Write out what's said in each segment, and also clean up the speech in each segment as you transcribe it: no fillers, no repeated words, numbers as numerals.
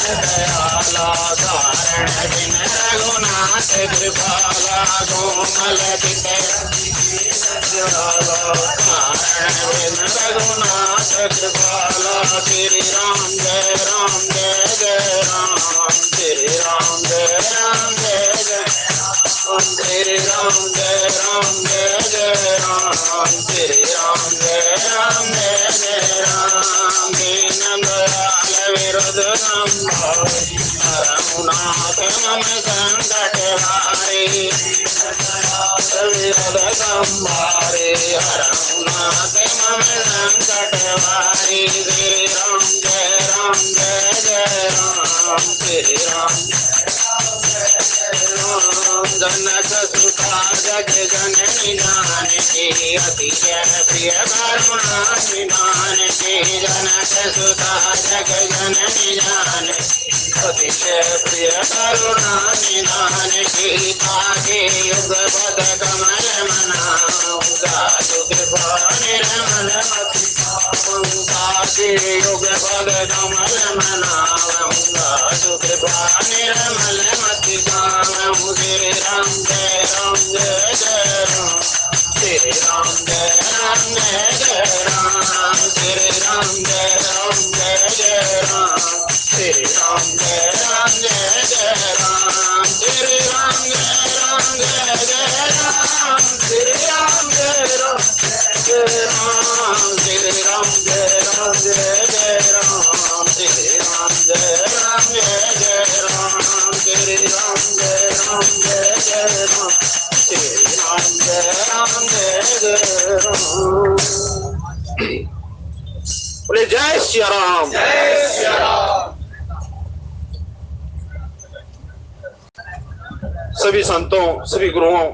दयाला कारण बिन रघुनाथ कृपाला कोमल दिखे कारण बिन रघुनाथ कृपाला श्री राम जय राम जय जय राम श्री राम जय राम जय जय श्री राम जय राम जय जय राम श्री राम जय राम जय जय राम दीन दयाल विरुद्ध रघुनाथ मम संकट हारे विरुद्ध संभारे रघुनाथ मम संकट हारे श्री राम जय जय राम श्री राम जनक सुता जग जननी जानकी अति प्रिय करुणा निधान की जनक सुता जग जननी जानकी अति प्रिय करुणा निधान की ताके युग पद कमल मनाऊंगा कृपा निर्मल मति ताके युग पद कमल मनाऊंगा कृपा निर्मल मति श्री राम जय जय राम श्री राम जय जय राम श्री राम जय जय राम श्री राम जय जय राम श्री राम जय जय राम श्री राम जय राम श्री राम जय जय राम श्री राम जय जय राम श्री राम जय जय राम श्री राम जय जय राम। बोले जय श्री राम। जय श्री राम। सभी संतों सभी गुरुओं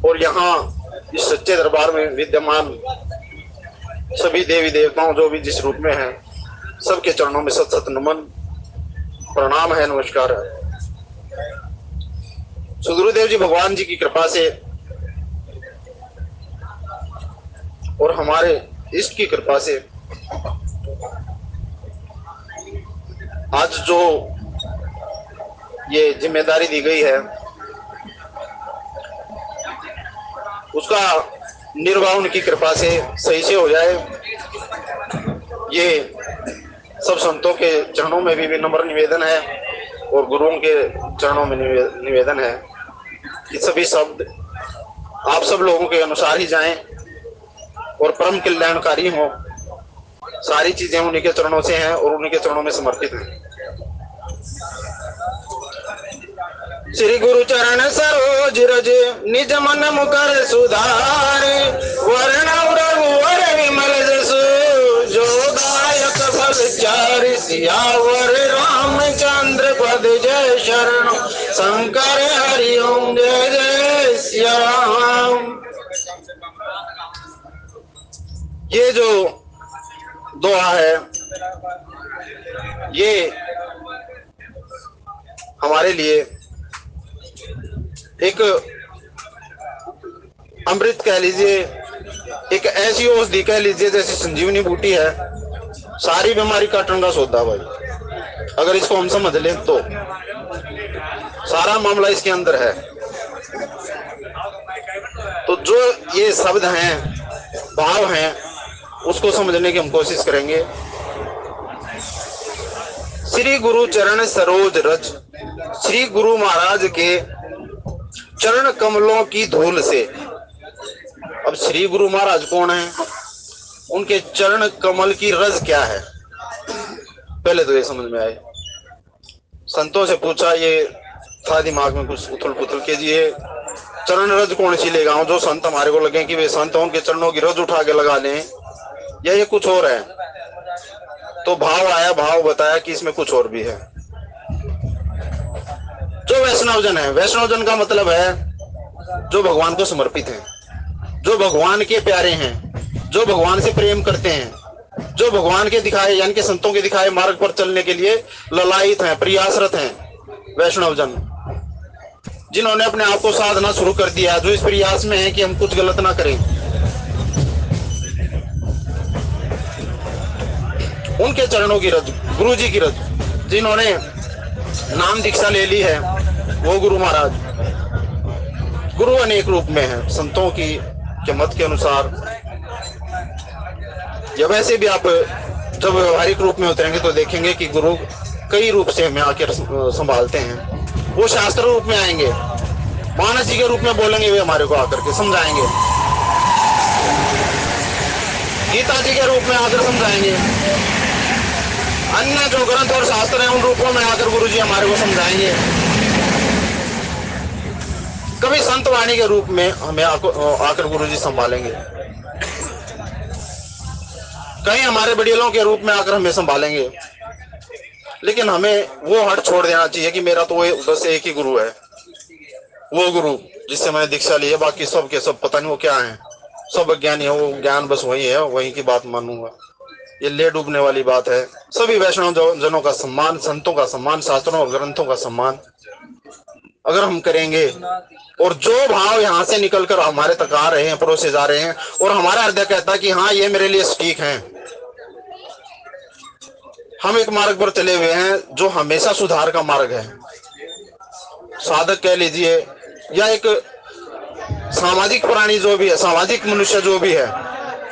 और यहाँ इस सच्चे दरबार में विद्यमान सभी देवी देवताओं जो भी जिस रूप में हैं सबके चरणों में सत सत नमन प्रणाम है, नमस्कार है। सुगुरुदेव जी भगवान जी की कृपा से और हमारे इष्ट की कृपा से आज जो ये जिम्मेदारी दी गई है उसका निर्वाह उनकी कृपा से सही से हो जाए, ये सब संतों के चरणों में भी विनम्र निवेदन है और गुरुओं के चरणों में निवेदन है कि सभी शब्द आप सब लोगों के अनुसार ही जाएं और परम कल्याणकारी हो। सारी चीजें उन्हीं के चरणों से हैं और उन्हीं के चरणों में समर्पित हैं। श्री गुरु चरण सरोज रज निज मन मुकर सुधारे वर्ण रघुवर विमल जसु जो दायक फल चारि सियावर रामचंद्र पद जय शरण शंकर हरि ओम जय जय सिया राम। ये जो दुआ है ये हमारे लिए एक अमृत कह लीजिए, एक ऐसी औषधि कह लीजिए जैसे संजीवनी बूटी है, सारी बीमारी काटने का सौदा भाई। अगर इसको हम समझ लें तो सारा मामला इसके अंदर है। तो जो ये शब्द हैं, भाव हैं, उसको समझने की हम कोशिश करेंगे। श्री गुरु चरण सरोज रज, श्री गुरु महाराज के चरण कमलों की धूल से। अब श्री गुरु महाराज कौन है, उनके चरण कमल की रज क्या है, पहले तो ये समझ में आए। संतों से पूछा, ये था दिमाग में कुछ उथल पुथल के जी ये चरण रज कौन सी ले गाऊं जो संत हमारे को लगे कि वे संत उनके चरणों की रज उठा के लगा लें, या ये कुछ और है। तो भाव आया, भाव बताया कि इसमें कुछ और भी है। जो वैष्णवजन है, वैष्णवजन का मतलब है जो भगवान को समर्पित है, जो भगवान के प्यारे हैं, जो भगवान से प्रेम करते हैं, जो भगवान के दिखाए यानी कि संतों के दिखाए मार्ग पर चलने के लिए ललायित हैं, प्रयासरत हैं। वैष्णवजन जिन्होंने अपने आप को साधना शुरू कर दिया, जो इस प्रयास में है कि हम कुछ गलत ना करें। उनके चरणों की रज, गुरु जी की रज, जिन्होंने नाम दीक्षा ले ली है, वो गुरु महाराज। गुरु अनेक रूप में है संतों की के मत के अनुसार, या वैसे भी आप जब व्यवहारिक रूप में उतरेंगे तो देखेंगे कि गुरु कई रूप से हमें आकर संभालते हैं। वो शास्त्र रूप में आएंगे, मानस जी के रूप में बोलेंगे, वे हमारे को आकर के समझाएंगे, गीता जी के रूप में आकर समझाएंगे, अन्य जो ग्रंथ और शास्त्र हैं उन रूपों में आकर गुरु जी हमारे को समझाएंगे। कभी संत वाणी के रूप में हमें आकर गुरु जी संभालेंगे, कहीं हमारे बड़ीलों के रूप में आकर हमें संभालेंगे। लेकिन हमें वो हट छोड़ देना चाहिए कि मेरा तो बस एक ही गुरु है, वो गुरु जिससे मैंने दीक्षा ली है, बाकी सब के सब पता नहीं वो क्या है, सब अज्ञानी है, वो ज्ञान बस वही है, वही की बात मानूंगा। ये ले डूबने वाली बात है। सभी वैष्णव जनों का सम्मान, संतों का सम्मान, शास्त्रों और ग्रंथों का सम्मान अगर हम करेंगे, और जो भाव यहाँ से निकलकर हमारे तक आ रहे हैं, परोसे जा रहे हैं, और हमारा हृदय कहता है कि हाँ ये मेरे लिए ठीक है, हम एक मार्ग पर चले हुए हैं जो हमेशा सुधार का मार्ग है। साधक कह लीजिए या एक सामाजिक प्राणी जो भी है, सामाजिक मनुष्य जो भी है,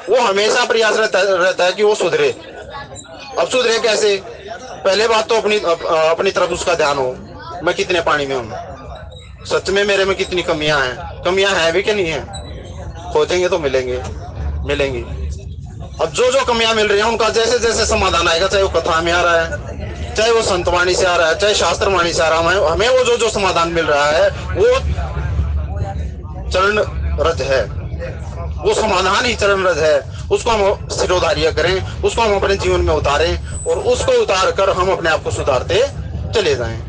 वो हमेशा प्रयास रहता है कि वो सुधरे। अब सुधरे कैसे? पहले बात तो अपनी तरफ उसका ध्यान हो, मैं कितने पानी में हूँ, सच में मेरे में कितनी कमियां हैं भी कि नहीं है, खोजेंगे तो मिलेंगी। अब जो कमियां मिल रही हैं उनका जैसे जैसे समाधान आएगा, चाहे वो कथा में आ रहा है, चाहे वो संतवाणी से आ रहा है, चाहे शास्त्र वाणी से आ रहा है, हमें वो जो समाधान मिल रहा है वो चरण रज है, वो समाधान ही चरण रज है। उसको हम सिरोधार्य करें, उसको हम अपने जीवन में उतारें, और उसको उतार कर हम अपने आप को सुधारते चले जाएं।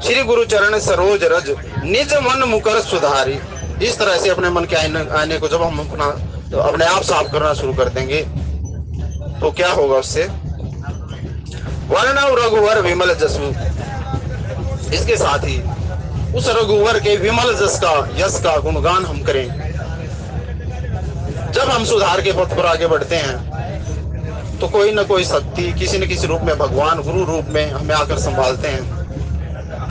श्री गुरु चरण सरोज रज निज मन मुकर सुधारी। इस तरह से अपने मन के आईने को जब हम अपने आप साफ करना शुरू कर देंगे तो क्या होगा उससे? वर्णव रघुवर विमल जसु, इसके साथ ही उस रघुवर के विमल यश का गुणगान हम करें। जब हम सुधार के पथ पर आगे बढ़ते हैं तो कोई न कोई शक्ति किसी न किसी रूप में, भगवान गुरु रूप में हमें आकर संभालते हैं।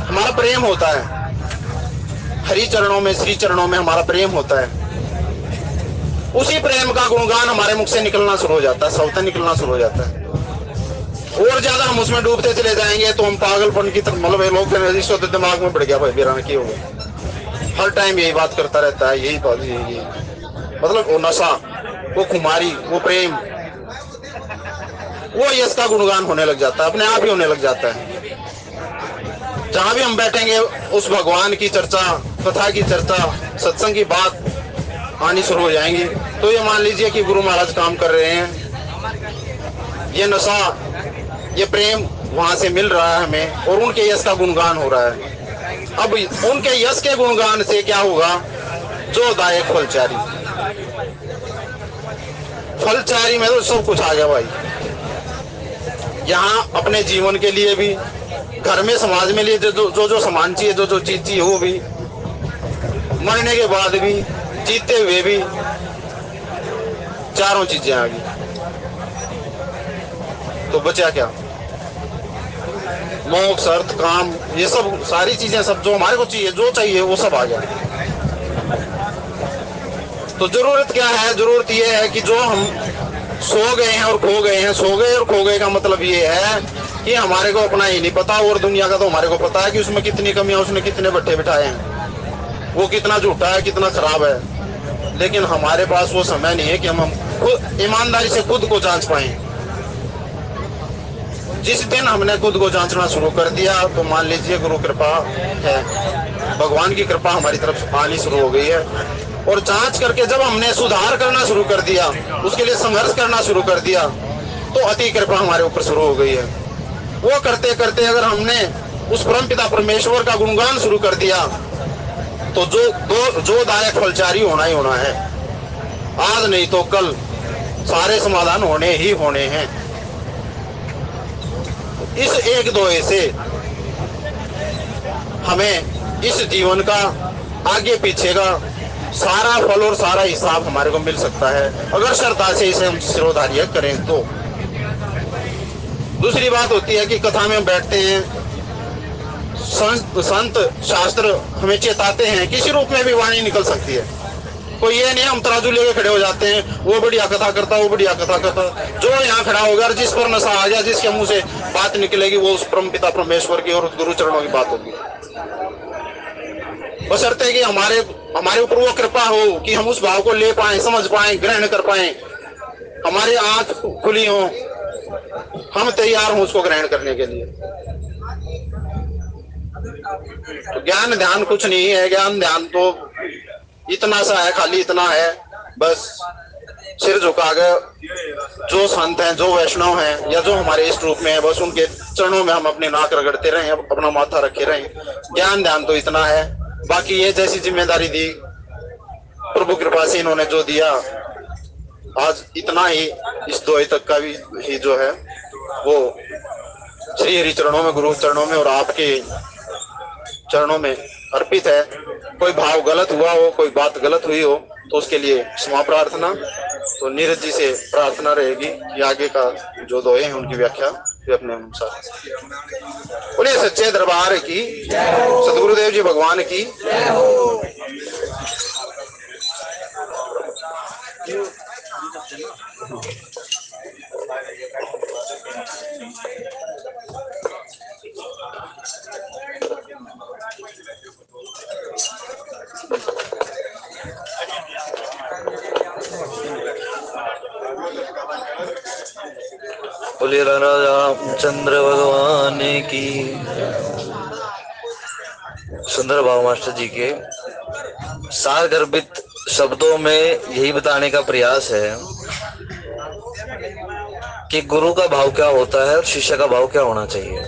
हमारा प्रेम होता है हरि चरणों में, श्री चरणों में हमारा प्रेम होता है। उसी प्रेम का गुणगान हमारे मुख से निकलना शुरू हो जाता है, शब्द निकलना शुरू हो जाता है। और ज्यादा हम उसमें डूबते चले जाएंगे तो हम पागलपन की तरफ, मतलब लोग दिमाग में बढ़ गया भाई बेरान की हो गया, हर टाइम यही बात करता रहता है, यही बात, यही मतलब वो नशा, वो खुमारी, वो प्रेम, वो यश का गुणगान होने लग जाता है, अपने आप ही होने लग जाता है। जहां भी हम बैठेंगे उस भगवान की चर्चा, कथा की चर्चा, सत्संग की बात आनी शुरू हो जाएंगी। तो ये मान लीजिए कि गुरु महाराज काम कर रहे हैं, ये नशा, ये प्रेम वहां से मिल रहा है हमें, और उनके यश का गुणगान हो रहा है। अब उनके यश के गुणगान से क्या होगा? जो दायक फलचारी में तो सब कुछ आ गया भाई। यहाँ अपने जीवन के लिए भी, घर में, समाज में लिए जो सामान चाहिए, जो चीज चाहिए वो भी, मरने के बाद भी, जीते हुए भी, चारों चीजें आ गई। तो बचा क्या? मोक्ष, अर्थ, काम, ये सब सारी चीजें, सब जो हमारे को चाहिए, जो चाहिए वो सब आ गया। तो जरूरत क्या है? जरूरत ये है कि जो हम सो गए हैं और खो गए हैं, सो गए और खो गए का मतलब ये है कि हमारे को अपना ही नहीं पता, और दुनिया का तो हमारे को पता है कि उसमें कितनी कमियां, उसने कितने बट्टे बिठाए हैं, वो कितना झूठा है, कितना खराब है। लेकिन हमारे पास वो समय नहीं है कि हम खुद ईमानदारी से खुद को जांच पाए। जिस दिन हमने खुद को जांचना शुरू कर दिया तो मान लीजिए गुरु कृपा है, भगवान की कृपा हमारी तरफ आनी शुरू हो गई है। और जांच करके जब हमने सुधार करना शुरू कर दिया, उसके लिए संघर्ष करना शुरू कर दिया, तो अति कृपा हमारे ऊपर शुरू हो गई है। वो करते करते अगर हमने उस परमपिता परमेश्वर का गुणगान शुरू कर दिया तो जो दायक फलचारी होना ही होना है। आज नहीं तो कल सारे समाधान होने ही होने हैं। इस एक दोहे से हमें इस जीवन का, आगे पीछे का, सारा फल और सारा हिसाब हमारे को मिल सकता है अगर श्रद्धा से इसे हम सिरोधार्य करें तो। दूसरी बात होती है कि कथा में बैठते हैं, संत शास्त्र हमें चेताते हैं किसी रूप में भी वाणी निकल सकती है। कोई ये नहीं हम तराजू लेके खड़े हो जाते हैं, वो बढ़िया कथा करता, वो बढ़िया कथा करता, जो यहाँ खड़ा होगा और जिस पर नशा आ गया, जिसके मुंह से बात निकलेगी वो उस परम पिता परमेश्वर की और गुरु चरणों की बात होगी। बशर्ते कि हमारे ऊपर वो कृपा हो कि हम उस भाव को ले पाए, समझ पाए, ग्रहण कर पाए, हमारी आंख खुली हो, हम तैयार हों उसको ग्रहण करने के लिए। तो ज्ञान ध्यान कुछ नहीं है, ज्ञान ध्यान तो इतना सा है, खाली इतना है बस सिर झुका कर जो संत हैं, जो वैष्णव हैं या जो हमारे इस रूप में है, बस उनके चरणों में हम अपने नाक रगड़ते रहें, अपना माथा रखे रहें। ज्ञान ध्यान तो इतना है। बाकी ये जैसी जिम्मेदारी दी प्रभु कृपा से इन्होंने जो दिया, आज इतना ही इस दोहे तक का भी जो है वो श्री हरि चरणों में, गुरु चरणों में और आपके चरणों में अर्पित है। कोई भाव गलत हुआ हो, कोई बात गलत हुई हो तो उसके लिए क्षमा प्रार्थना। तो नीरज जी से प्रार्थना रहेगी कि आगे का जो दोहे हैं उनकी व्याख्या वे अपने अनुसार। बोलिए सच्चे दरबार की, सदगुरुदेव जी भगवान की। बोलिए रामचंद्र भगवान की। सुंदर भाव मास्टर जी के सार गर्भित शब्दों में यही बताने का प्रयास है कि गुरु का भाव क्या होता है और शिष्य का भाव क्या होना चाहिए।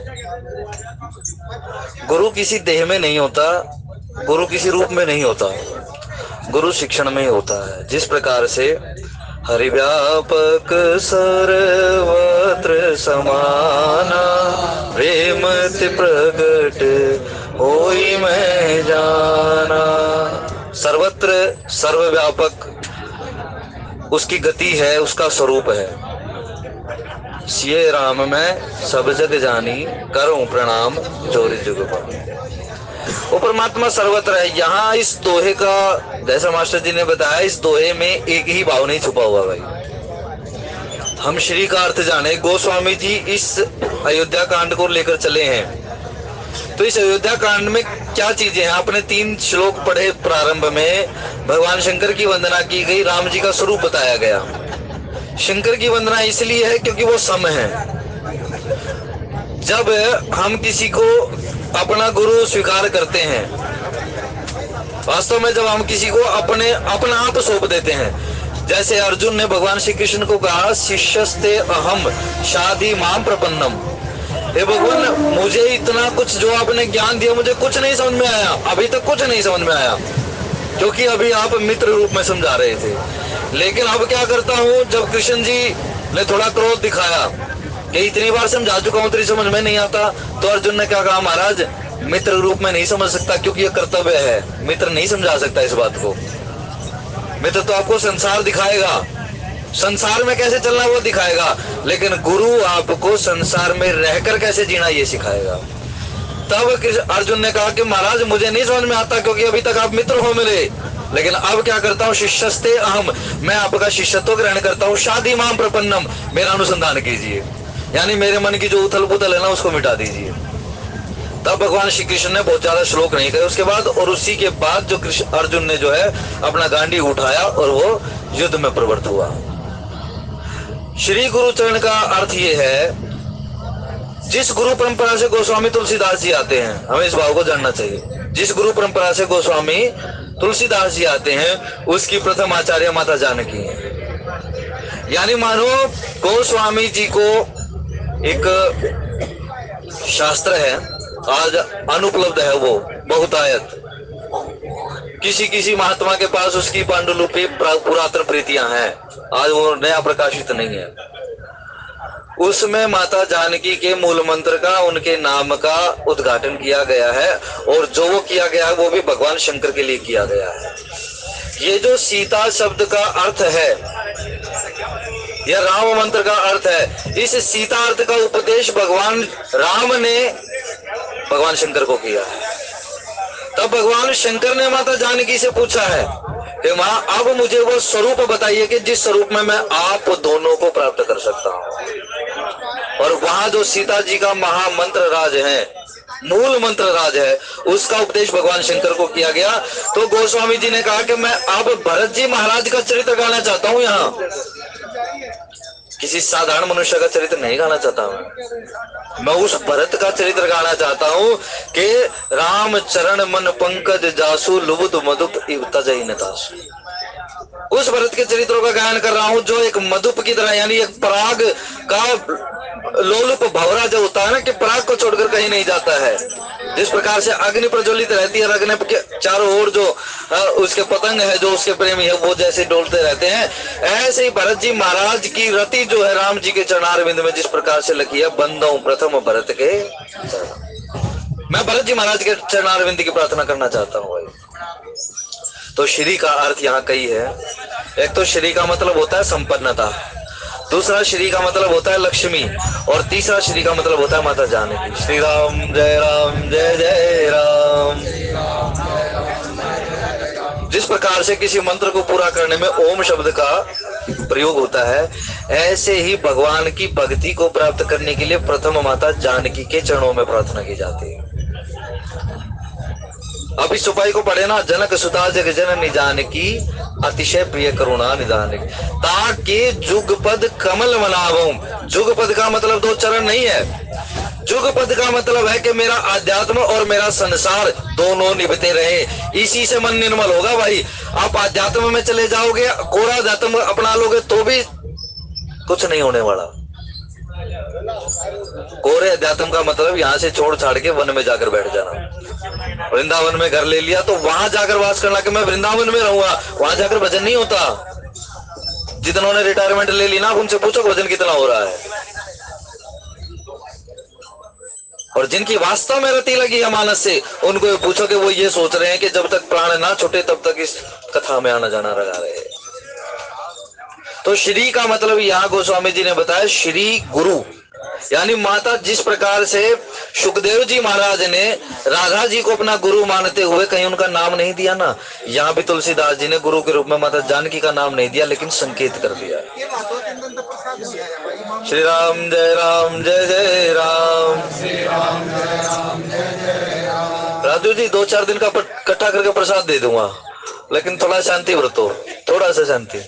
गुरु किसी देह में नहीं होता, गुरु किसी रूप में नहीं होता, गुरु शिक्षण में ही होता है। जिस प्रकार से हरिव्यापक सर्वत्र समाना, प्रेमति प्रगट होई मैं जाना। सर्वत्र सर्वव्यापक उसकी गति है, उसका स्वरूप है। सिये राम मैं सब जग जानी, करूं प्रणाम जोरी जुग पानी। वो परमात्मा सर्वत्र है। यहाँ इस दोहे का, जैसा मास्टर जी ने बताया, इस दोहे में एक ही भाव नहीं छुपा हुआ भाई। हम श्री का अर्थ जाने। गोस्वामी जी इस अयोध्या कांड को लेकर चले हैं, तो इस अयोध्या कांड में क्या चीजें हैं? आपने 3 श्लोक पढ़े। प्रारंभ में भगवान शंकर की वंदना की गई, राम जी का स्वरूप बताया गया। शंकर की वंदना इसलिए है क्योंकि वो सम है। जब हम किसी को अपना गुरु स्वीकार करते हैं, वास्तव में जब हम किसी को अपना आप सौंप देते हैं, जैसे अर्जुन ने भगवान श्री कृष्ण को कहा शिष्यस्ते अहम शादी माम प्रपन्नम। हे भगवान, मुझे इतना कुछ जो आपने ज्ञान दिया मुझे कुछ नहीं समझ में आया, अभी तक कुछ नहीं समझ में आया, क्योंकि अभी आप मित्र रूप में समझा रहे थे। लेकिन अब क्या करता हूँ, जब कृष्ण जी ने थोड़ा क्रोध दिखाया कि इतनी बार समझा चुका हूं तेरी समझ में नहीं आता, तो अर्जुन ने क्या कहा, महाराज मित्र रूप में नहीं समझ सकता क्योंकि यह कर्तव्य है, मित्र नहीं समझा सकता इस बात को। मित्र तो आपको संसार दिखाएगा, संसार में कैसे चलना वो दिखाएगा, लेकिन गुरु आपको संसार में रहकर कैसे जीना ये सिखाएगा। तब अर्जुन ने कहा कि महाराज मुझे नहीं समझ में आता क्योंकि अभी तक आप मित्र हो मिले, लेकिन अब क्या करता हूँ, शिष्यस्ते अहम, मैं आपका शिष्यत्व ग्रहण करता हूँ। शादी माम प्रपन्नम, मेरा अनुसंधान कीजिए, यानी मेरे मन की जो उथल पुथल है ना उसको मिटा दीजिए। तब भगवान श्री कृष्ण ने बहुत ज्यादा श्लोक नहीं कहे उसके बाद, और उसी के बाद जो अर्जुन ने जो है अपना गांडी उठाया और वो युद्ध में प्रवृत्त हुआ। श्री गुरु चरण का अर्थ ये है, जिस गुरु परंपरा से गोस्वामी तुलसीदास जी आते हैं, हमें इस भाव को जानना चाहिए। जिस गुरु परंपरा से गोस्वामी तुलसीदास जी आते हैं उसकी प्रथम आचार्य माता जानकी है। यानी मानो गोस्वामी जी को एक शास्त्र है, आज अनुपलब्ध है, वो बहुतायत। किसी किसी महात्मा के पास उसकी पांडुलिपि पुरातन प्रीतियां हैं, आज वो नया प्रकाशित नहीं है। उसमें माता जानकी के मूल मंत्र का, उनके नाम का उद्घाटन किया गया है, और जो वो किया गया है वो भी भगवान शंकर के लिए किया गया है ये जो सीता शब्द का अर्थ है, यह राम मंत्र का अर्थ है। इस सीता अर्थ का उपदेश भगवान राम ने भगवान शंकर को किया है। तब भगवान शंकर ने माता जानकी से पूछा है कि मां, अब मुझे वो स्वरूप बताइए कि जिस स्वरूप में मैं आप दोनों को प्राप्त कर सकता हूं। और वहां जो सीता जी का महामंत्र राज है, मूल मंत्र राज है, उसका उपदेश भगवान शंकर को किया गया। तो गोस्वामी जी ने कहा कि मैं अब भरत जी महाराज का चरित्र गाना चाहता हूं। यहाँ किसी साधारण मनुष्य का चरित्र नहीं गाना चाहता मैं उस भरत का चरित्र गाना चाहता हूं कि राम चरण मन पंकज जासु लुबुद मधुप तजई नतासु। उस भरत के चरित्रों का गायन कर रहा हूं जो एक मधुप की तरह, यानी एक पराग का लोलुप भवरा जो होता है ना, कि पराग को छोड़कर कहीं नहीं जाता है। जिस प्रकार से अग्नि प्रज्वलित रहती है, अग्नि के चारों ओर जो उसके पतंग है, जो उसके प्रेमी है, वो जैसे डोलते रहते हैं, ऐसे ही भरत जी महाराज की रति जो है राम जी के चरणारविंद में जिस प्रकार से लगी है, बंदों प्रथम भरत के। मैं भरत जी महाराज के चरणारविंद की प्रार्थना करना चाहता हूँ भाई। तो श्री का अर्थ यहाँ कई है। एक तो श्री का मतलब होता है संपन्नता, दूसरा श्री का मतलब होता है लक्ष्मी, और तीसरा श्री का मतलब होता है माता जानकी। श्री राम जय जय राम। जिस प्रकार से किसी मंत्र को पूरा करने में ओम शब्द का प्रयोग होता है, ऐसे ही भगवान की भक्ति को प्राप्त करने के लिए प्रथम माता जानकी के चरणों में प्रार्थना की जाती है। अब इस चौपाई को पढ़े ना, जनक सुता जग जननी जानकी अतिशय प्रिय करुणा निदान, ताकि जुगपद कमल मनावूं। जुगपद का मतलब दो चरण नहीं है, जुगपद का मतलब है कि मेरा आध्यात्म और मेरा संसार दोनों निभते रहे। इसी से मन निर्मल होगा भाई। आप आध्यात्म में चले जाओगे, कोरा आध्यात्म अपना लोगे तो भी कुछ नहीं होने वाला। कोरे अध्यात्म का मतलब यहाँ से छोड़ छाड़ के वन में जाकर बैठ जाना। वृंदावन में घर ले लिया तो वहां जाकर वास करना कि मैं वृंदावन में रहूंगा, वहां जाकर भजन नहीं होता। जितनों ने रिटायरमेंट ले ली ना, उनसे पूछो भजन कितना हो रहा है। और जिनकी वास्तव में रति लगी है मानस से, उनको पूछो कि वो ये सोच रहे हैं कि जब तक प्राण ना छूटे तब तक इस कथा में आना जाना लगा रहे हैं। तो श्री का मतलब यहाँ गोस्वामी जी ने बताया श्री गुरु, यानी माता जिस प्रकार से सुखदेव जी महाराज ने राधा जी को अपना गुरु मानते हुए कहीं उनका नाम नहीं दिया ना, यहाँ भी तुलसीदास जी ने गुरु के रूप में माता जानकी का नाम नहीं दिया, लेकिन संकेत कर दिया। श्री राम जय जय राम। राजू जी 2-4 दिन का इकट्ठा करके प्रसाद दे दूंगा, लेकिन थोड़ा शांति बरतो, थोड़ा सा शांति।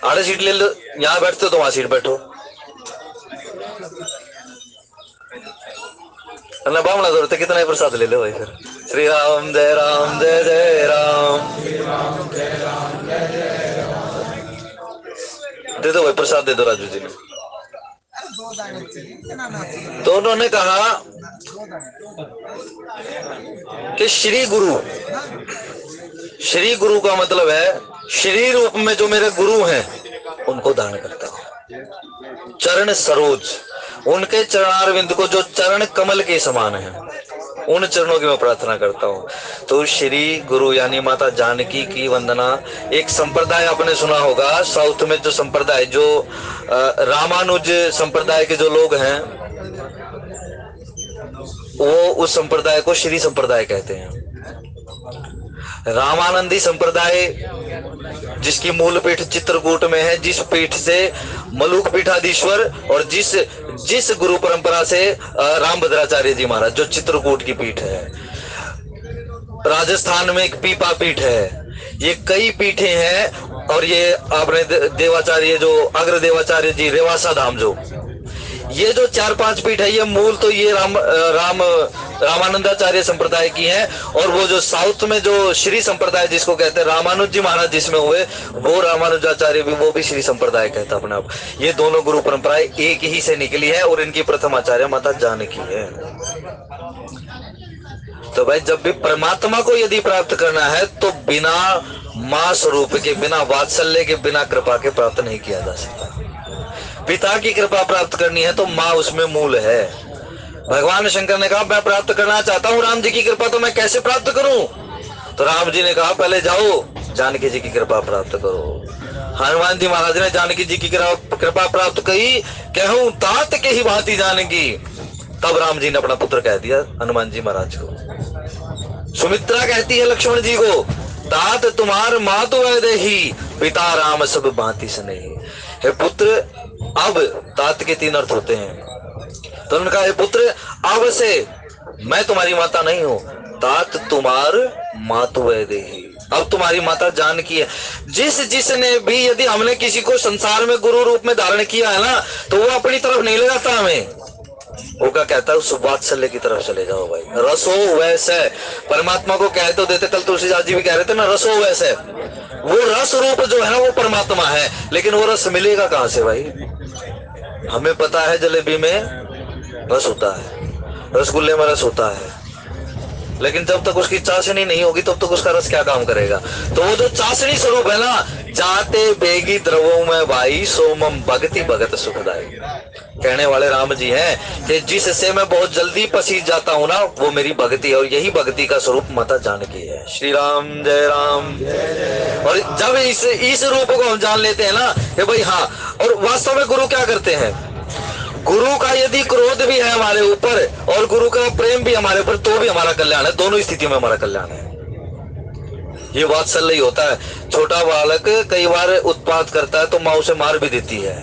आधे सीट ले लो, यहाँ बैठते हो तो वहां सीट बैठो। अल्लाह बामना दौड़ते कितना ही प्रसाद ले लो भाई फिर। श्री राम जय जय राम। दे दो भाई प्रसाद, दे दो राजू जी ने। तो उन्होंने कहा कि श्री गुरु, श्री गुरु का मतलब है श्री रूप में जो मेरे गुरु हैं उनको धारण करता हूं। चरण सरोज, उनके चरणारविंद को जो चरण कमल के समान है, उन चरणों की मैं प्रार्थना करता हूं। तो श्री गुरु यानी माता जानकी की वंदना। एक संप्रदाय आपने सुना होगा, साउथ में जो संप्रदाय, जो रामानुज संप्रदाय के जो लोग हैं, वो उस संप्रदाय को श्री संप्रदाय कहते हैं। रामानंदी संप्रदाय जिसकी मूल पीठ चित्रकूट में है, जिस पीठ से मलुक पीठाधीश्वर और जिस गुरु परंपरा से रामभद्राचार्य जी महाराज, जो चित्रकूट की पीठ है। राजस्थान में एक पीपा पीठ है, ये कई पीठे हैं। और ये आपने देवाचार्य जो अग्र देवाचार्य जी रेवासा धाम, जो ये जो 4-5 पीठ है, ये मूल तो ये रामानंदाचार्य संप्रदाय की हैं। और वो जो साउथ में जो श्री संप्रदाय जिसको कहते हैं, रामानुज जी महाराज जिसमें हुए, वो रामानुजाचार्य भी, वो भी श्री संप्रदाय कहता अपने आप। ये दोनों गुरु परंपराएं एक ही से निकली है और इनकी प्रथम आचार्य माता जानकी है। तो भाई जब भी परमात्मा को यदि प्राप्त करना है तो बिना मां स्वरूप के, बिना वात्सल्य के, बिना कृपा के प्राप्त नहीं किया जा सकता। पिता की कृपा प्राप्त करनी है तो माँ उसमें मूल है। भगवान शंकर ने कहा मैं प्राप्त करना चाहता हूँ राम जी की कृपा, तो मैं कैसे प्राप्त करूं? तो राम जी ने कहा पहले जाओ जानकी जी की कृपा प्राप्त करो। हनुमान जी महाराज ने जानकी जी की कृपा प्राप्त की, कहूं तात के ही भांति जानकी। तब राम जी ने अपना पुत्र कह दिया हनुमान जी महाराज को। सुमित्रा कहती है लक्ष्मण जी को, तात तुम्हार मातु वैदेही, पिता राम सब भांति स्नेही। हे पुत्र, अब तात के 3 अर्थ होते हैं। तो उन्होंने कहा, हे पुत्र, अब से मैं तुम्हारी माता नहीं हूं, तात तुम्हार मातु वैदेही, अब तुम्हारी माता जानकी है। जिसने भी, यदि हमने किसी को संसार में गुरु रूप में धारण किया है ना, तो वो अपनी तरफ नहीं ले जाता हमें, वो क्या कहता है, उस वात्सल्य की तरफ चले जाओ भाई। रसो वैसे, परमात्मा को कह तो देते, कल तुलसीदास जी भी कह रहे थे ना, रसो वैसे। वो रस रूप जो है ना वो परमात्मा है, लेकिन वो रस मिलेगा कहां से भाई? हमें पता है जलेबी में रस होता है, रसगुल्ले में रस होता है, लेकिन जब तक उसकी चाशनी नहीं होगी तब तक उसका रस क्या काम करेगा? तो वो जो चाशनी स्वरूप है ना, जाते बेगी द्रवों में भाई, सोमम भगति भगत सुखदाई। कहने वाले राम जी हैं कि जिससे मैं बहुत जल्दी पसीज जाता हूं ना, वो मेरी भक्ति है, और यही भक्ति का स्वरूप माता जानकी है। श्री राम जय राम। और जब इस रूप को हम जान लेते हैं ना कि भाई हाँ, और वास्तव में गुरु क्या करते हैं, गुरु का यदि क्रोध भी है हमारे ऊपर और गुरु का प्रेम भी हमारे ऊपर, तो भी हमारा कल्याण है, दोनों स्थितियों में हमारा कल्याण है। ये वात्सल्य ही होता है। छोटा बालक कई बार उत्पात करता है तो माँ उसे मार भी देती है,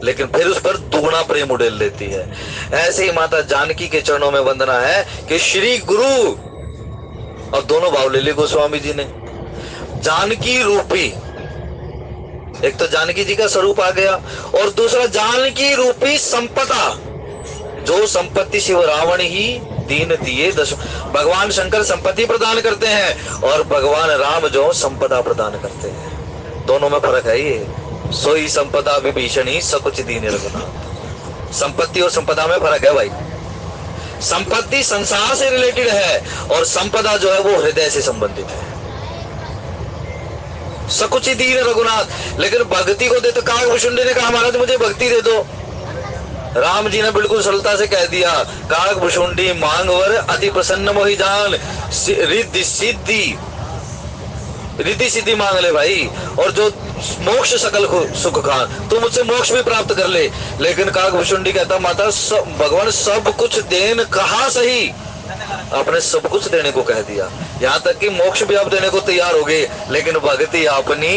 लेकिन फिर उस पर दुगना प्रेम उड़ेल देती है। ऐसे ही माता जानकी के चरणों में वंदना है कि श्री गुरु, और दोनों भाव ले लिए गोस्वामी जी ने, जानकी रूपी, एक तो जानकी जी का स्वरूप आ गया, और दूसरा जानकी रूपी संपदा, जो संपत्ति शिव रावण ही दीन दिए दश। भगवान शंकर संपत्ति प्रदान करते हैं और भगवान राम जो संपदा प्रदान करते हैं, दोनों में फर्क है। ये सोई संपदा विभीषणी सकुच दीन रघुनाथ, संपत्ति और संपदा में फर्क है भाई। संपत्ति संसार से रिलेटेड है और संपदा जो है वो हृदय से संबंधित है। सकुच दीन रघुनाथ, लेकिन भक्ति को दे तो काकभूषुंडी ने कहा महाराज मुझे भक्ति दे दो, राम जी ने बिल्कुल सरलता से कह दिया, काकभूषुंडी मांगवर अति प्रसन्न मोहि जान, रिद्धि सिद्धि मांग ले भाई, और जो मोक्ष सकल सुख खान, तू मुझसे मोक्ष भी प्राप्त कर ले। लेकिन काकभूषुंडी कहता माता भगवान सब कुछ देन कहा सही, आपने सब कुछ देने को कह दिया, यहाँ तक कि मोक्ष भी आप देने को तैयार हो गए, लेकिन भक्ति अपनी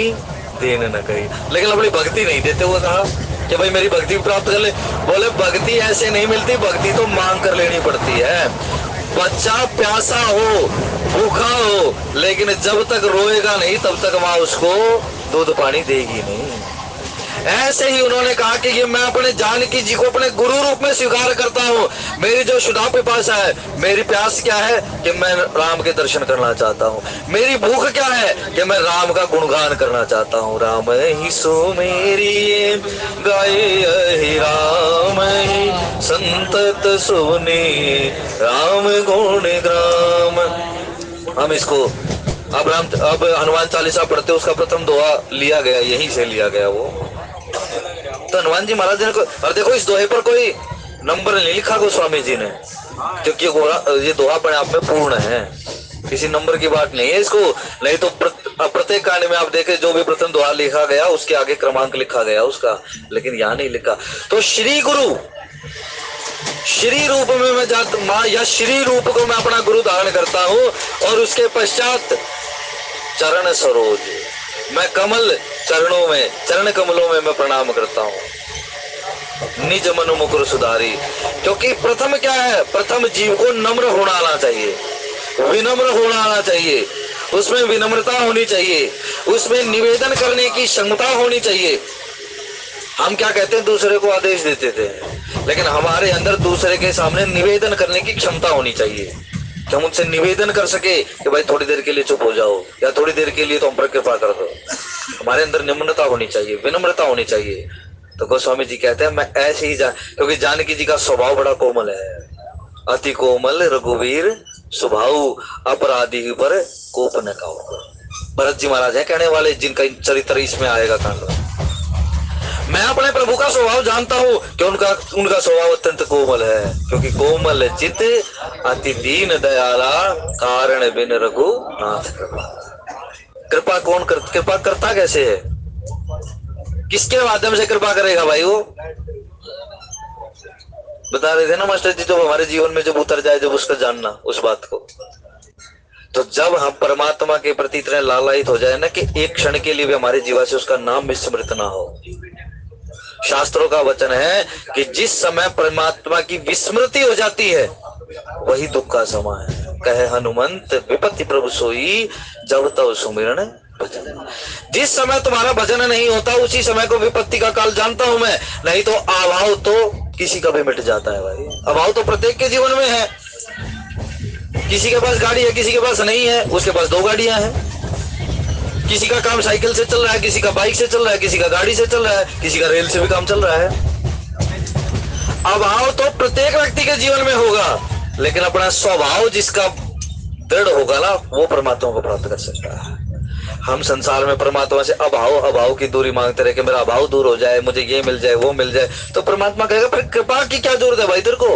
देने न कही। लेकिन अपनी भक्ति नहीं देते हुए कहा कि भाई मेरी भक्ति प्राप्त कर ले। बोले भक्ति ऐसे नहीं मिलती, भक्ति तो मांग कर लेनी पड़ती है। बच्चा प्यासा हो, भूखा हो, लेकिन जब तक रोएगा नहीं तब तक माँ उसको दूध पानी देगी नहीं। ऐसे ही उन्होंने कहा कि ये मैं अपने जानकी जी को अपने गुरु रूप में स्वीकार करता हूँ। मेरी जो शुद्धा पिपासा है, मेरी प्यास क्या है कि मैं राम के दर्शन करना चाहता हूँ। मेरी भूख क्या है कि मैं राम का गुणगान करना चाहता हूँ। राम ही सो मेरी गाये, राम ही संतत सुने, राम गुण ग्राम। हम इसको अब हनुमान चालीसा पढ़ते, उसका प्रथम दोहा लिया गया, यहीं से लिया गया वो। तो हनुमान जी महाराज ने और देखो इस दोहे पर कोई नंबर नहीं लिखा गोस्वामी जी ने, क्योंकि ये दोहा अपने आप में पूर्ण है, किसी नंबर की बात नहीं है इसको। नहीं तो प्रत्येक कांड में आप देखें जो भी प्रथम दोहा लिखा गया उसके आगे क्रमांक लिखा गया उसका, लेकिन यहाँ नहीं लिखा। तो श्री गुरु, श्री रूप में मैं जाता माँ, या श्री रूप को मैं अपना गुरु धारण करता हूँ, और उसके पश्चात चरण सरोज, मैं कमल चरणों में, चरण कमलों में मैं प्रणाम करता हूँ। निज मनु मुकुर सुधारी, क्योंकि प्रथम क्या है, प्रथम जीव को नम्र होना आना चाहिए, विनम्र होना आना चाहिए, उसमें विनम्रता होनी चाहिए, उसमें निवेदन करने की क्षमता होनी चाहिए। हम क्या कहते हैं, दूसरे को आदेश देते थे, लेकिन हमारे अंदर दूसरे के सामने निवेदन करने की क्षमता होनी चाहिए कि हम उनसे निवेदन कर सके कि भाई थोड़ी देर के लिए चुप हो जाओ, या थोड़ी देर के लिए तो हम पर कृपा कर दो। हमारे अंदर निम्नता होनी चाहिए, विनम्रता होनी चाहिए। तो गोस्वामी जी कहते हैं मैं ऐसे ही क्योंकि जानकी जी का स्वभाव बड़ा कोमल है, अति कोमल रघुवीर स्वभाव, अपराधी पर कोप न खाओ। भरत जी महाराज है कहने वाले, जिनका चरित्र इसमें आएगा कांड में। मैं अपने प्रभु का स्वभाव जानता हूँ कि उनका स्वभाव अत्यंत कोमल है, क्योंकि कोमल चित अति दीन दयाला, कारण बिन रघुनाथ कृपा। कृपा करता कैसे है? किसके माध्यम से कृपा करेगा भाई? वो बता रहे थे ना मास्टर जी, जब हमारे जीवन में जब उतर जाए, जब उसका जानना उस बात को, तो जब हम परमात्मा के प्रति इतने लालायित हो जाए ना कि एक क्षण के लिए भी हमारे जीवन से उसका नाम विस्मृत ना हो। शास्त्रों का वचन है कि जिस समय परमात्मा की विस्मृति हो जाती है वही दुख का समय है। कहे हनुमंत विपत्ति प्रभु सोई, जब तब सुमिरन भजन। जिस समय तुम्हारा भजन नहीं होता उसी समय को विपत्ति का काल जानता हूं मैं। नहीं तो अभाव तो किसी का भी मिट जाता है भाई। अभाव तो प्रत्येक के जीवन में है। किसी के पास गाड़ी है, किसी के पास नहीं है, उसके पास 2 गाड़ियां हैं। किसी का काम साइकिल से चल रहा है, किसी का बाइक से चल रहा है, किसी का गाड़ी से चल रहा है, किसी का रेल से भी काम चल रहा है। अभाव तो प्रत्येक व्यक्ति के जीवन में होगा, लेकिन अपना स्वभाव जिसका दृढ़ होगा ना, वो परमात्मा को प्राप्त कर सकता है। हम संसार में परमात्मा से अभाव की दूरी मांगते रहे कि मेरा अभाव दूर हो जाए, मुझे ये मिल जाए, वो मिल जाए, तो परमात्मा कहेगा पर कृपा की क्या जरूरत है भाई? तेरे को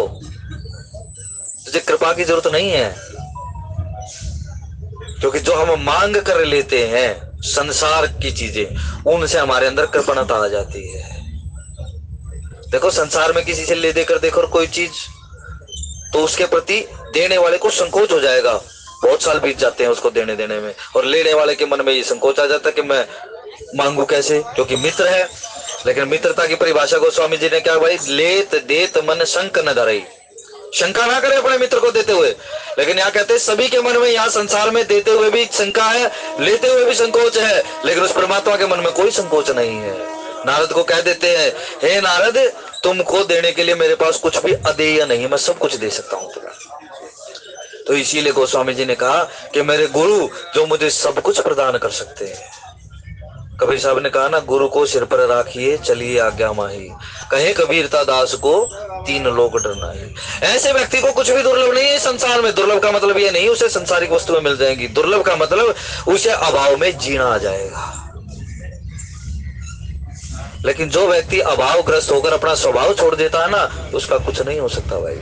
तुझे कृपा की जरूरत नहीं है, क्योंकि जो हम मांग कर लेते हैं संसार की चीजें, उनसे हमारे अंदर कृपणता आ जाती है। देखो संसार में किसी से ले देकर देखो और कोई चीज, तो उसके प्रति देने वाले को संकोच हो जाएगा। बहुत साल बीत जाते हैं उसको देने देने में, और लेने वाले के मन में ये संकोच आ जाता है कि मैं मांगू कैसे, क्योंकि मित्र है। लेकिन मित्रता की परिभाषा को स्वामी जी ने क्या भाई, लेत देत मन शंक न धरई। शंका ना करे अपने मित्र को देते हुए। लेकिन यहाँ कहते हैं सभी के मन में यहाँ संसार में देते हुए भी शंका है, लेते हुए भी संकोच है, लेकिन उस परमात्मा के मन में कोई संकोच नहीं है। नारद को कह देते हैं, हे नारद, तुमको देने के लिए मेरे पास कुछ भी अदेय नहीं, मैं सब कुछ दे सकता हूं तुम्हें। तो इसीलिए गोस्वामी जी ने कहा कि मेरे गुरु जो मुझे सब कुछ प्रदान कर सकते हैं। कबीर साहब ने कहा ना, गुरु को सिर पर राखिए चलिए आज्ञा माही, कहे कबीरता दास को 3 लोक डरना ही। ऐसे व्यक्ति को कुछ भी दुर्लभ नहीं है संसार में। दुर्लभ का मतलब ये नहीं उसे संसारिक वस्तुएं मिल जाएंगी, दुर्लभ का मतलब उसे अभाव में जीना आ जाएगा। लेकिन जो व्यक्ति अभावग्रस्त होकर अपना स्वभाव छोड़ देता है ना, उसका कुछ नहीं हो सकता भाई।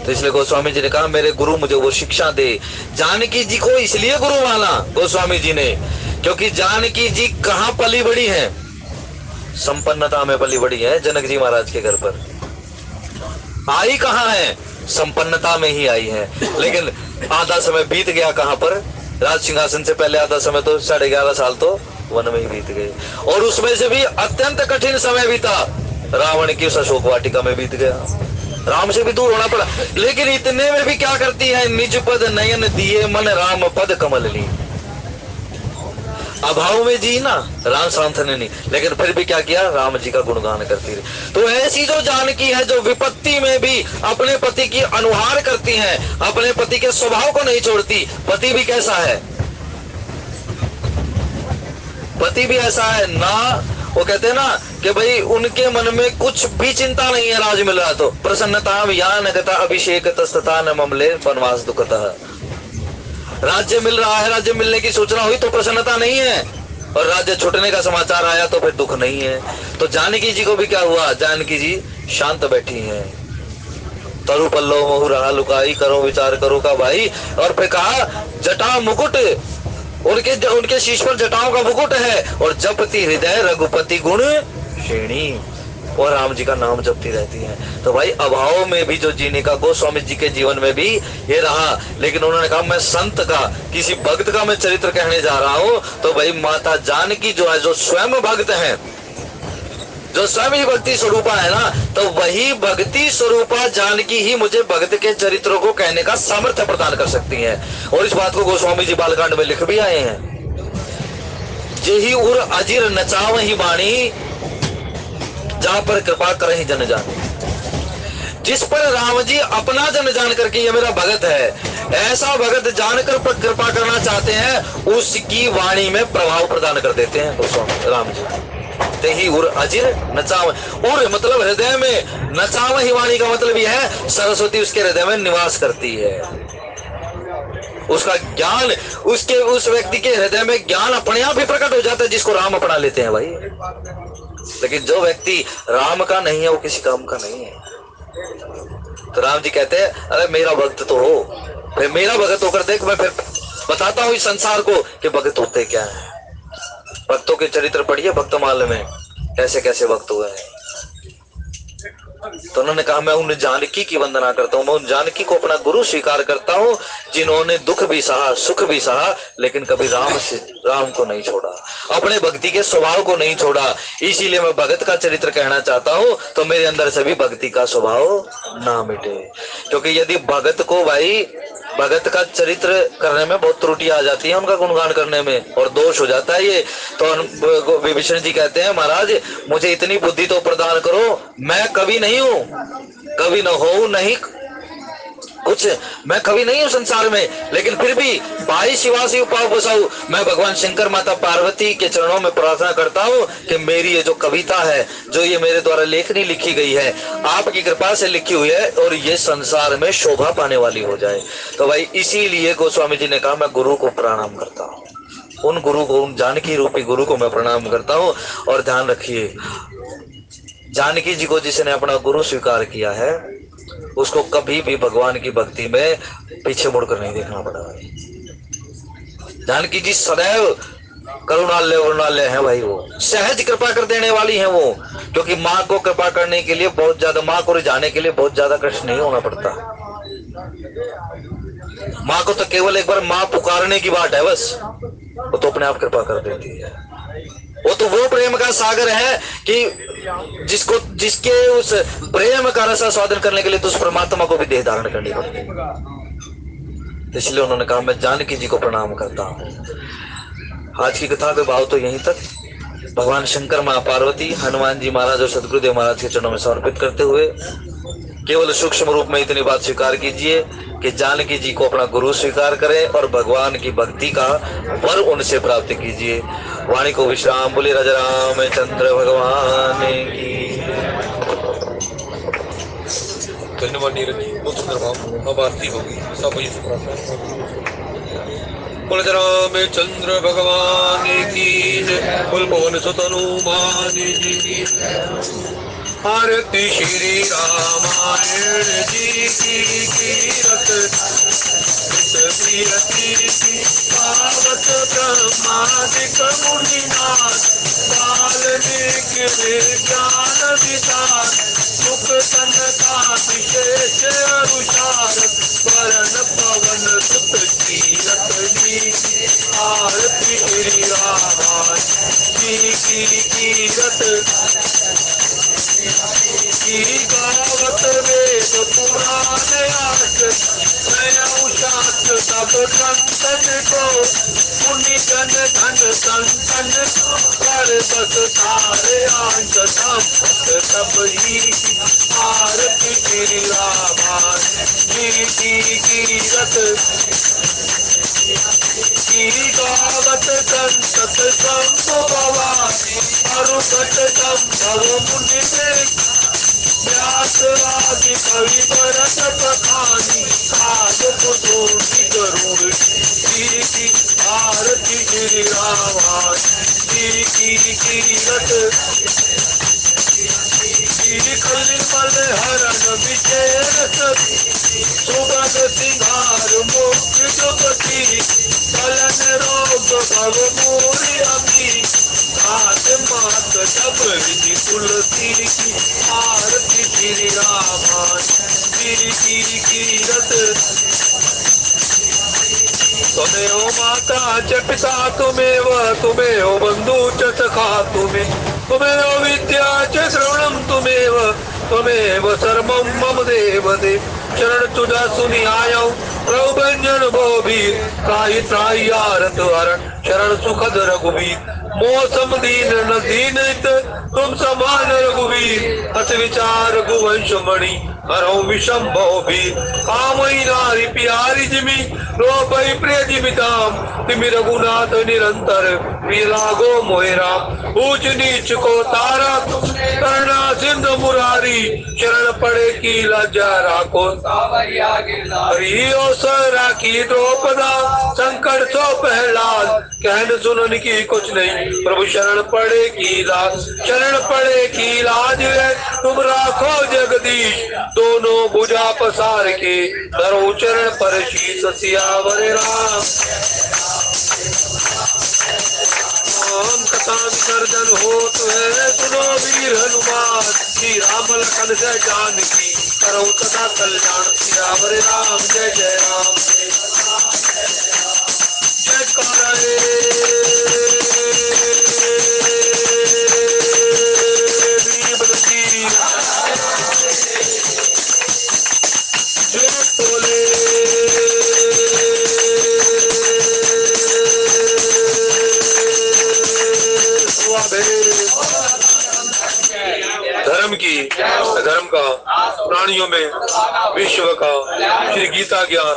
तो इसलिए गोस्वामी जी ने कहा मेरे गुरु मुझे वो शिक्षा दे। जानकी जी को इसलिए गुरु माना गोस्वामी जी ने, क्योंकि जानकी जी कहां पली बड़ी है? संपन्नता में पली बड़ी है। जनक जी महाराज के घर पर आई कहां है? संपन्नता में ही आई है। लेकिन आधा समय बीत गया कहां पर? राज सिंहासन से पहले आधा समय तो 11.5 साल तो वन में ही बीत गए, और उसमें से भी अत्यंत कठिन समय बीता रावण की उस अशोक वाटिका में बीत गया। राम से भी दूर होना पड़ा। लेकिन इतने में भी क्या करती है? निज पद नयन दिए मन राम पद कमल ली। अभाव में जी ना, राम सांथन नहीं, लेकिन फिर भी क्या किया? राम जी का गुणगान करती रही। तो ऐसी जो जानकी है जो विपत्ति में भी अपने पति की अनुहार करती है, अपने पति के स्वभाव को नहीं छोड़ती। पति भी कैसा है? पति भी ऐसा है ना, वो कहते हैं ना कि भाई उनके मन में कुछ भी चिंता नहीं है। राज मिल रहा तो प्रसन्नता यान गता अभिषेक तस्तता न ममले वनवास दुखता। राज्य मिल रहा है, राज्य मिलने की सूचना हुई तो प्रसन्नता नहीं है, और राज्य छूटने का समाचार आया तो फिर दुख नहीं है। तो जानकी जी को भी क्या हुआ? जानकी जी शांत बैठी हैं। तरु पल्लो मोहु रहा लुकाई, करो विचार करो का भाई। और फिर कहा जटा मुकुट, उनके शीश पर जटाओं का मुकुट है, और जपति हृदय रघुपति गुण श्रेणी, और राम जी का नाम जपती रहती है। तो भाई अभाव में भी जो जीने का गोस्वामी जी के जीवन में भी ये रहा। लेकिन उन्होंने कहा मैं संत का, किसी भक्त का मैं चरित्र कहने जा रहा हूं, तो भाई माता जानकी जो है, जो स्वयं भक्त है, जो स्वयं ही भक्ति स्वरूपा है ना, तो वही भक्ति स्वरूपा जानकी ही मुझे भक्त के चरित्रों को कहने का सामर्थ्य प्रदान कर सकती है। और इस बात को गोस्वामी जी बालकांड में लिख भी आए हैं। जेहि उर अजिर नचाव ही वाणी, जहां पर कृपा करें जन जाने। जिस पर राम जी अपना जन जान करके ये मेरा भगत है, ऐसा भगत जानकर कृपा करना चाहते हैं, उसकी वाणी में प्रभाव प्रदान कर देते हैं गोस्वामी राम जी। तेहि उर अजिर नचाव, उर मतलब हृदय में, नचाव ही वाणी का मतलब यह है सरस्वती उसके हृदय में निवास करती है। उसका ज्ञान, उसके उस व्यक्ति के हृदय में ज्ञान अपने आप ही प्रकट हो जाता है, जिसको राम अपना लेते हैं भाई। लेकिन जो व्यक्ति राम का नहीं है वो किसी काम का नहीं है। तो राम जी कहते हैं अरे मेरा भक्त तो हो, फिर मेरा भक्त होकर देख, मैं फिर बताता हूँ इस संसार को कि भक्त होते क्या है। भक्तों के चरित्र पढ़िए भक्तमाल में, कैसे कैसे भक्त हुए हैं। तो उन्होंने कहा मैं उन जानकी की वंदना करता हूँ, मैं उन जानकी को अपना गुरु स्वीकार करता हूँ जिन्होंने दुख भी सहा, सुख भी सहा, लेकिन कभी राम को नहीं छोड़ा, अपने भक्ति के स्वभाव को नहीं छोड़ा। इसीलिए मैं भगत का चरित्र कहना चाहता हूँ, तो मेरे अंदर से भी भक्ति का स्वभाव ना मिटे। क्योंकि यदि भगत को भाई भगत का चरित्र करने में बहुत त्रुटि आ जाती है, उनका गुणगान करने में, और दोष हो जाता है ये। तो विभीषण जी कहते हैं महाराज मुझे इतनी बुद्धि तो प्रदान करो, मैं कवि नहीं हूं, कवि न हो नहीं कुछ, मैं कवि नहीं हूं संसार में, लेकिन फिर भी भाई शिवा से उपाय बसाऊ, मैं भगवान शंकर माता पार्वती के चरणों में प्रार्थना करता हूं कि मेरी ये जो कविता है, जो ये मेरे द्वारा लेखनी लिखी गई है, आपकी कृपा से लिखी हुई है, और ये संसार में शोभा पाने वाली हो जाए। तो भाई इसीलिए गोस्वामी जी ने कहा मैं गुरु को प्रणाम करता हूँ, उन गुरु को, उन जानकी रूपी गुरु को मैं प्रणाम करता हूँ। और ध्यान रखिए जानकी जी को जिसने अपना गुरु स्वीकार किया है उसको कभी भी भगवान की भक्ति में पीछे मुड़कर नहीं देखना पड़ा। जानकी जी सदैव करुणालय है भाई, वो सहज कृपा कर देने वाली है वो, क्योंकि माँ को कृपा करने के लिए बहुत ज्यादा, माँ को रिझाने के लिए बहुत ज्यादा कष्ट नहीं होना पड़ता। माँ को तो केवल एक बार माँ पुकारने की बात है बस, वो तो अपने आप कृपा कर देती है। वो तो वो प्रेम का सागर है कि जिसके उस प्रेम का रस स्वादन करने के लिए तो उस परमात्मा को भी देह धारण करनी पड़ती है। इसलिए उन्होंने कहा मैं जानकी जी को प्रणाम करता हूं। आज की कथा के भाव तो यहीं तक। भगवान शंकर मां पार्वती, हनुमान जी महाराज और सदगुरुदेव महाराज के चरणों में समर्पित करते हुए केवल सूक्ष्म रूप में इतनी बात स्वीकार कीजिए कि जानकी जी को अपना गुरु स्वीकार करें और भगवान की भक्ति का वर उनसे प्राप्त कीजिए। वाणी को विश्राम बोले राजा रामचंद्र भगवान की। धन्यवाद नीरज जी, बहुत सुंदर भाव। अब आरती होगी, सब इस बोले रामचंद्र भगवान की जय, बोल पवन सुत हनुमान जी की। आरती श्री रामायण जी की कीरत, पावत ब्रह्मादिक मुनिनाथ, वाल्मीकि विज्ञान विचार, सुख संता विशेष अनुसार, वरण पवन सुत कीरत जी। आरती श्री रामायण जी की कीरत, गावत वेद पुराण शास्त्र सब संतन को, मुनि जन धन संतन कर बस तारे आंच सब ही। आरती श्री रामायण जी की कीरत, गावत संत संभवानी, अरुगत संभव मुनि व्यासराधि कवि भरत बखानी, साध कुतूहली गरुड़ जी। आरती श्री रामायण जी की कीरत, कलिमल हरण विचेर सती, सुगंध सिंगार मोक्ष जुगति, कलन रोग भव मूरि अमी, घात मात जब विधि तुलसी की। आरती श्री रामायण जी की कीरत, त्वमेव माता च पिता त्वमेव, त्वमेव बंधु च सखा त्वमेव विद्या च श्रवणं त्वमेव, त्वमेव सर्वं मम देवदेव। चरण तुझा सुनियायो प्रभु व्यंजन भोबीर, त्राहि त्राहि आरत हरण, शरण सुखद रघुवीर। मौसम दीन न दीनित तुम समान रघुवीर, अस विचार रघुवंश मणि, हरौ विषम भवभीर। कामई नारी प्यारी जिमि, रोपई प्रिय जिमि दाम, तिमि रघुनाथ निरंतर, प्रिय लागो मोहि राम। ऊंच नीच को तारा करुणा सिंधु मुरारी, शरण पड़े की लज्जा राखो राखी द्रौपदा, संकट सो प्रहलाद, कहन सुनन की कुछ नहीं, प्रभु शरण पड़े की लाज। शरण पड़े की लाज है तुम राखो जगदीश, दोनों भुजा पसार के धरो चरण पर शीश। सियावर राम राम कथा विसर्जन होत है, सुनो वीर हनुमान, श्री राम लखन से जानकी, करो सदा कल्याण, सिया रे राम जय जय राम। धर्म की धर्म का प्राणियों में विश्व का श्री गीता ज्ञान,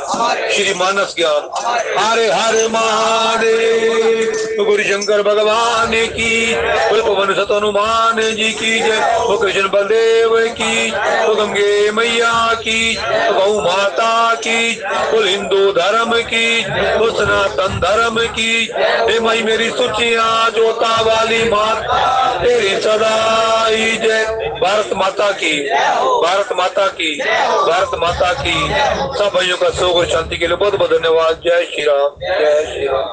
श्री मानस ज्ञान। हरे हरे महादेव। गुरु शंकर भगवान की, पवन सत हनुमान जी की जय, वो कृष्ण बलदेव की, वो गंगे मैया की, गौ माता की, कुल हिंदू धर्म की, वो सनातन धर्म की। हे माई मेरी सुचिया जोता वाली माता, तेरी सदा ही जय। भारत माता की, भारत माता की, भारत माता की। सब भाइयों का सुख और शांति के लिए बहुत बहुत धन्यवाद। जय श्री राम, जय श्री राम।